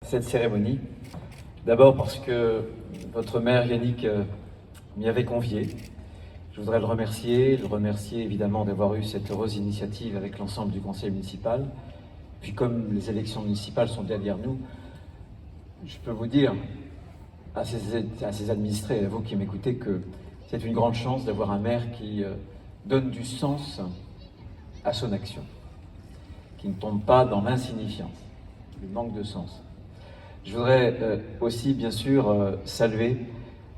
cette cérémonie. D'abord parce que votre maire Yannick m'y avait convié. Je voudrais le remercier évidemment d'avoir eu cette heureuse initiative avec l'ensemble du conseil municipal. Puis comme les élections municipales sont derrière nous, je peux vous dire à ces administrés et à vous qui m'écoutez que c'est une grande chance d'avoir un maire qui donne du sens à son action, qui ne tombe pas dans l'insignifiance, le manque de sens. Je voudrais aussi, bien sûr, saluer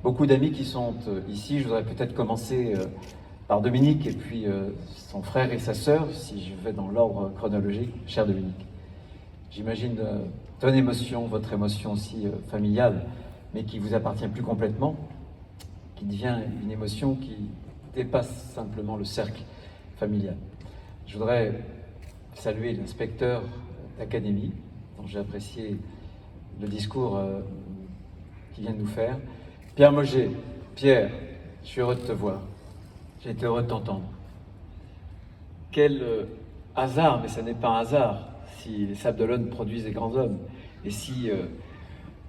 beaucoup d'amis qui sont ici. Je voudrais peut-être commencer par Dominique et puis son frère et sa sœur, si je vais dans l'ordre chronologique. Cher Dominique, j'imagine ton émotion, votre émotion aussi familiale, mais qui vous appartient plus complètement, qui devient une émotion qui dépasse simplement le cercle familial. Je voudrais saluer l'inspecteur d'académie, dont j'ai apprécié le discours qu'il vient de nous faire. Pierre Moget, Pierre, je suis heureux de te voir. J'ai été heureux de t'entendre. Quel hasard, mais ce n'est pas un hasard, si les Sables d'Olonne produisent des grands hommes, et si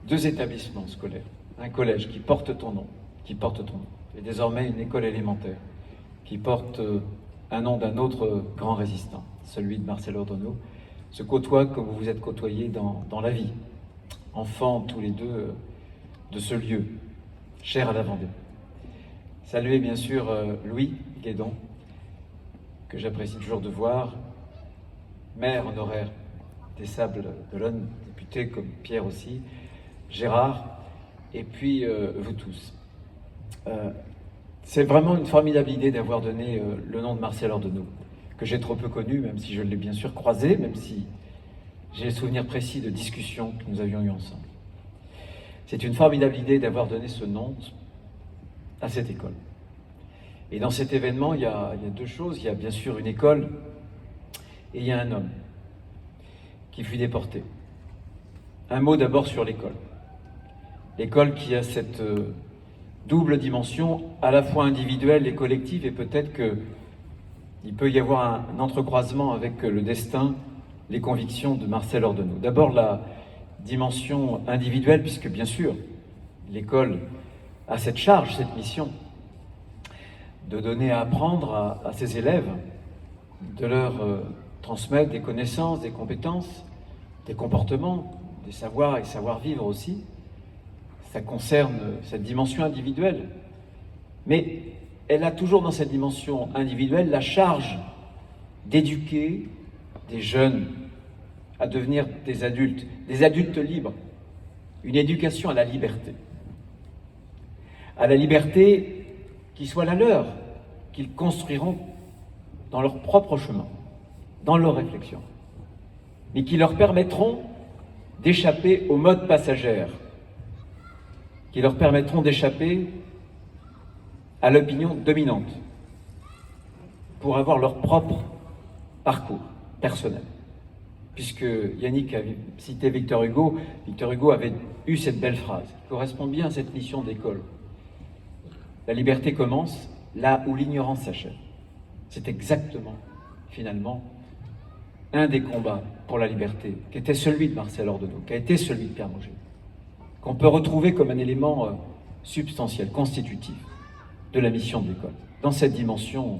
deux établissements scolaires, un collège qui porte ton nom, et désormais une école élémentaire, qui porte un nom d'un autre grand résistant, celui de Marcel Ordonneau, se côtoient comme vous vous êtes côtoyés dans la vie, enfants tous les deux de ce lieu, cher à la Vendée. Saluer bien sûr Louis Guédon, que j'apprécie toujours de voir, maire honoraire des Sables d'Olonne, député comme Pierre aussi, Gérard, et puis vous tous. C'est vraiment une formidable idée d'avoir donné le nom de Marcel Ordonneau, que j'ai trop peu connu, même si je l'ai bien sûr croisé, même si j'ai le souvenir précis de discussions que nous avions eues ensemble. C'est une formidable idée d'avoir donné ce nom à cette école. Et dans cet événement, il y a deux choses. Il y a bien sûr une école et il y a un homme qui fut déporté. Un mot d'abord sur l'école. L'école qui a cette double dimension, à la fois individuelle et collective, et peut-être qu'il peut y avoir un entrecroisement avec le destin, les convictions de Marcel Ordonneau. D'abord la dimension individuelle, puisque bien sûr, l'école a cette charge, cette mission, de donner à apprendre à ses élèves, de leur transmettre des connaissances, des compétences, des comportements, des savoirs et savoir-vivre aussi. Ça concerne cette dimension individuelle. Mais elle a toujours dans cette dimension individuelle la charge d'éduquer des jeunes à devenir des adultes libres, une éducation à la liberté qui soit la leur, qu'ils construiront dans leur propre chemin, dans leur réflexion, mais qui leur permettront d'échapper aux modes passagères, qui leur permettront d'échapper à l'opinion dominante, pour avoir leur propre parcours personnel. Puisque Yannick avait cité Victor Hugo avait eu cette belle phrase, qui correspond bien à cette mission d'école. La liberté commence là où l'ignorance s'achève. C'est exactement, finalement, un des combats pour la liberté, qui était celui de Marcel Ordonneau, qui a été celui de Pierre Moget, qu'on peut retrouver comme un élément substantiel, constitutif de la mission de l'école, dans cette dimension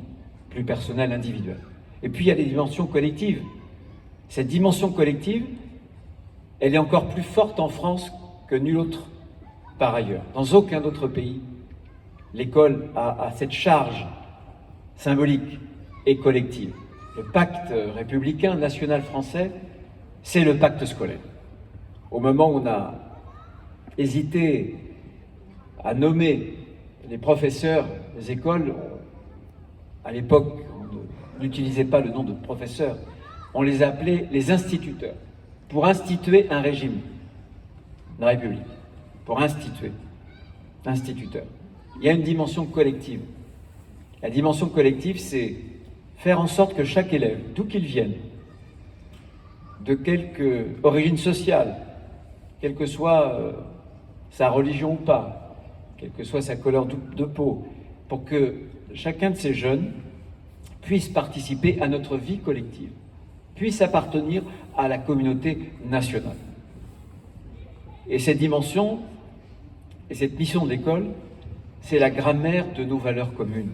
plus personnelle, individuelle. Et puis il y a des dimensions collectives. Cette dimension collective, elle est encore plus forte en France que nulle autre par ailleurs. Dans aucun autre pays, l'école a cette charge symbolique et collective. Le pacte républicain national français, c'est le pacte scolaire. Au moment où on a hésité à nommer les professeurs des écoles, à l'époque, on n'utilisait pas le nom de professeur, on les appelait les instituteurs, pour instituer un régime, la République, pour instituer, instituteur. Il y a une dimension collective. La dimension collective, c'est faire en sorte que chaque élève, d'où qu'il vienne, de quelque origine sociale, quelle que soit sa religion ou pas, quelle que soit sa couleur de peau, pour que chacun de ces jeunes puisse participer à notre vie collective, puisse appartenir à la communauté nationale. Et cette dimension et cette mission de l'école, c'est la grammaire de nos valeurs communes.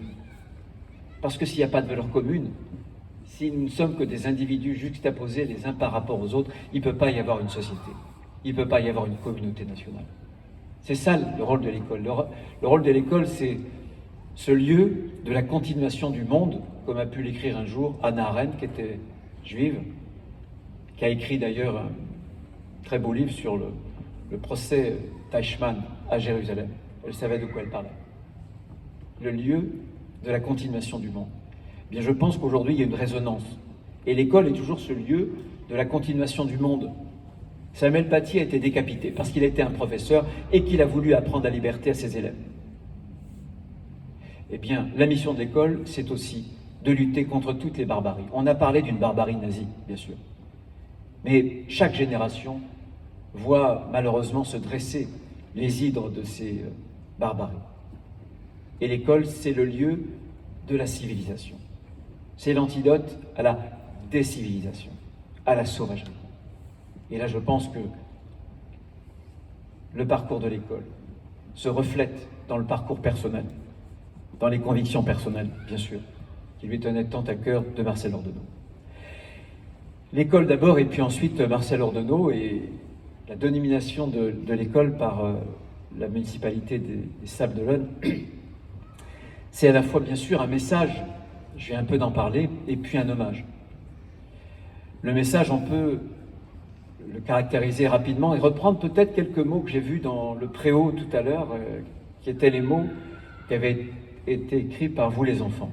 Parce que s'il n'y a pas de valeurs communes, si nous ne sommes que des individus juxtaposés les uns par rapport aux autres, il ne peut pas y avoir une société, il ne peut pas y avoir une communauté nationale. C'est ça le rôle de l'école. Le rôle de l'école, c'est ce lieu de la continuation du monde, comme a pu l'écrire un jour Hannah Arendt, qui était juive, qui a écrit d'ailleurs un très beau livre sur le procès d'Eichmann à Jérusalem. Elle savait de quoi elle parlait. Le lieu de la continuation du monde. Eh bien, je pense qu'aujourd'hui, il y a une résonance. Et l'école est toujours ce lieu de la continuation du monde. Samuel Paty a été décapité parce qu'il était un professeur et qu'il a voulu apprendre la liberté à ses élèves. Eh bien, la mission de l'école, c'est aussi de lutter contre toutes les barbaries. On a parlé d'une barbarie nazie, bien sûr. Mais chaque génération voit malheureusement se dresser les hydres de ces barbaries. Et l'école, c'est le lieu de la civilisation. C'est l'antidote à la décivilisation, à la sauvagerie. Et là, je pense que le parcours de l'école se reflète dans le parcours personnel, dans les convictions personnelles, bien sûr, qui lui tenaient tant à cœur de Marcel Ordenau. L'école d'abord, et puis ensuite Marcel Ordenau, et la dénomination de l'école par la municipalité des Sables-d'Olonne, c'est à la fois, bien sûr, un message, je vais un peu d'en parler, et puis un hommage. Le message, on peut le caractériser rapidement et reprendre peut-être quelques mots que j'ai vus dans le préau tout à l'heure, qui étaient les mots qui avaient été écrits par vous les enfants,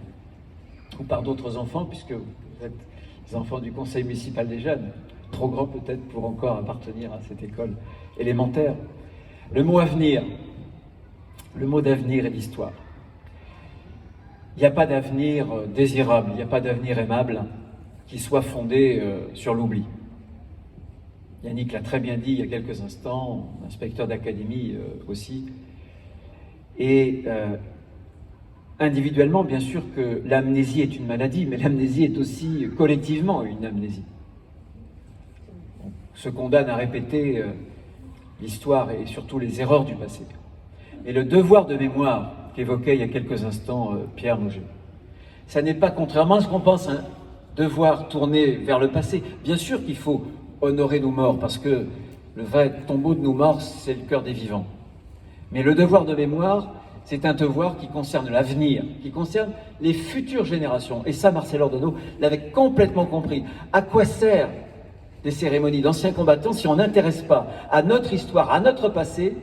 ou par d'autres enfants, puisque vous êtes les enfants du conseil municipal des jeunes, trop grands peut-être pour encore appartenir à cette école élémentaire. Le mot avenir, le mot d'avenir et d'histoire. Il n'y a pas d'avenir désirable, il n'y a pas d'avenir aimable qui soit fondé sur l'oubli. Yannick l'a très bien dit il y a quelques instants, inspecteur d'académie aussi. Et individuellement, bien sûr que l'amnésie est une maladie, mais l'amnésie est aussi collectivement une amnésie. On se condamne à répéter l'histoire et surtout les erreurs du passé. Et le devoir de mémoire qu'évoquait il y a quelques instants Pierre Mauger, ça n'est pas, contrairement à ce qu'on pense, un devoir tourné vers le passé. Bien sûr qu'il faut honorer nos morts, parce que le vrai tombeau de nos morts, c'est le cœur des vivants. Mais le devoir de mémoire, c'est un devoir qui concerne l'avenir, qui concerne les futures générations. Et ça, Marcel Ordenau l'avait complètement compris. À quoi servent des cérémonies d'anciens combattants si on n'intéresse pas à notre histoire, à notre passé,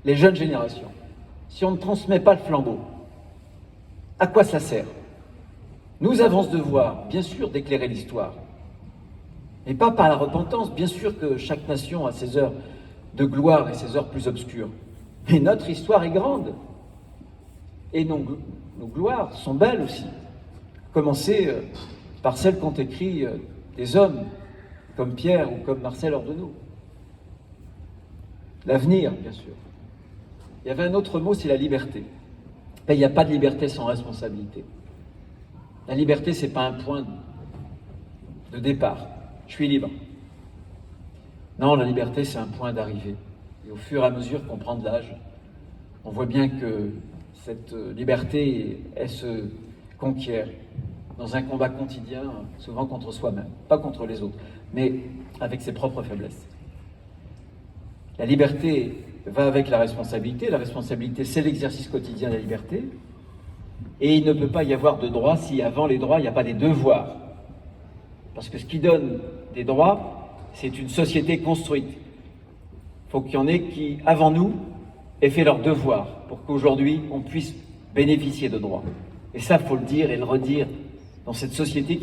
les jeunes générations? Si on ne transmet pas le flambeau, à quoi ça sert? Nous avons ce devoir, bien sûr, d'éclairer l'histoire. Et pas par la repentance. Bien sûr que chaque nation a ses heures de gloire et ses heures plus obscures. Mais notre histoire est grande. Et nos gloires sont belles aussi. Commencer par celles qu'ont écrit des hommes comme Pierre ou comme Marcel Ordenau. L'avenir, bien sûr. Il y avait un autre mot, c'est la liberté. Et il n'y a pas de liberté sans responsabilité. La liberté, ce n'est pas un point de départ. Je suis libre. Non, la liberté, c'est un point d'arrivée. Et au fur et à mesure qu'on prend de l'âge, on voit bien que cette liberté, elle se conquiert dans un combat quotidien, souvent contre soi-même, pas contre les autres, mais avec ses propres faiblesses. La liberté va avec la responsabilité. La responsabilité, c'est l'exercice quotidien de la liberté. Et il ne peut pas y avoir de droits si avant les droits, il n'y a pas des devoirs. Parce que ce qui donne des droits, c'est une société construite. Il faut qu'il y en ait qui, avant nous, aient fait leurs devoirs pour qu'aujourd'hui, on puisse bénéficier de droits. Et ça, il faut le dire et le redire dans cette société qui